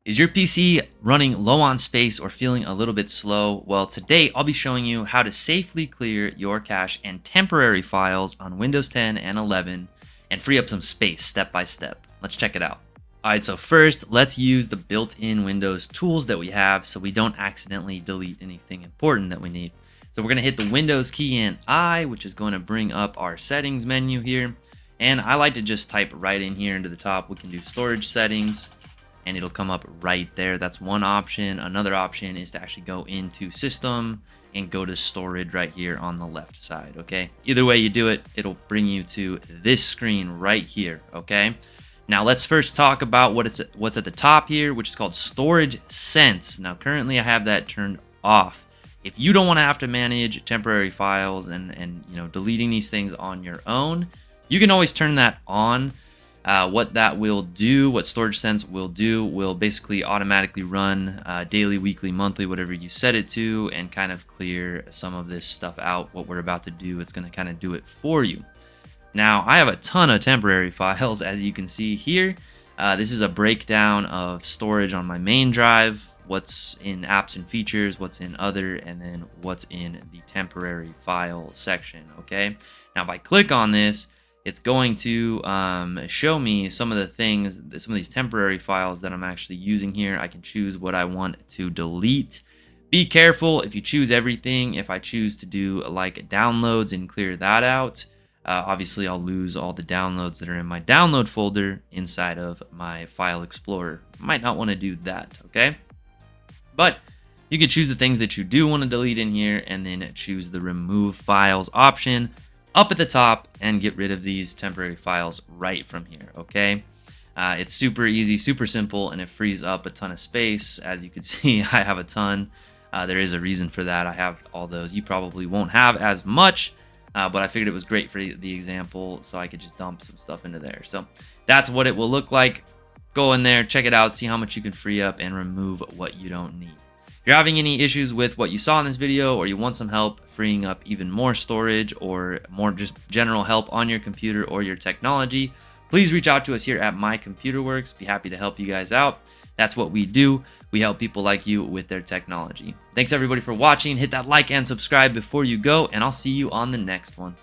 Is your PC running low on space or feeling a little bit slow? Well, today I'll be showing you how to safely clear your cache and temporary files on Windows 10 and 11 and free up some space step by step. Let's check it out. All right, so first let's use the built-in Windows tools that we have so we don't accidentally delete anything important that we need. So we're gonna hit the Windows key and I, which is going to bring up our settings menu here. And I like to just type right in here into the top. We can do storage settings, and it'll come up right there. That's one option. Another option is to actually go into system and go to storage right here on the left side, okay? Either way you do it, it'll bring you to this screen right here, okay? Now let's first talk about what's at the top here, which is called Storage Sense. Now currently I have that turned off. If you don't want to have to manage temporary files and deleting these things on your own, you can always turn that on. What that will do, what Storage Sense will do, will basically automatically run daily, weekly, monthly, whatever you set it to, and kind of clear some of this stuff out. What we're about to do, it's going to kind of do it for you. Now, I have a ton of temporary files, as you can see here. This is a breakdown of storage on my main drive, what's in apps and features, what's in other, and then what's in the temporary file section, okay? Now, if I click on this, it's going to show me some of the things, some of these temporary files that I'm actually using here. I can choose what I want to delete. Be careful if you choose everything. If I choose to do like downloads and clear that out, obviously I'll lose all the downloads that are in my download folder inside of my file explorer. Might not want to do that, okay? But you can choose the things that you do want to delete in here and then choose the remove files option up at the top and get rid of these temporary files right from here, okay? It's super easy, super simple, and it frees up a ton of space. As you can see, I have a ton. There is a reason for that. I have all those. You probably won't have as much, but I figured it was great for the example, so I could just dump some stuff into there. So that's what it will look like. Go in there, check it out, see how much you can free up and remove what you don't need. If you're having any issues with what you saw in this video, or you want some help freeing up even more storage or more just general help on your computer or your technology, please reach out to us here at My Computer Works. Be happy to help you guys out. That's what we do. We help people like you with their technology. Thanks everybody for watching. Hit that like and subscribe before you go, and I'll see you on the next one.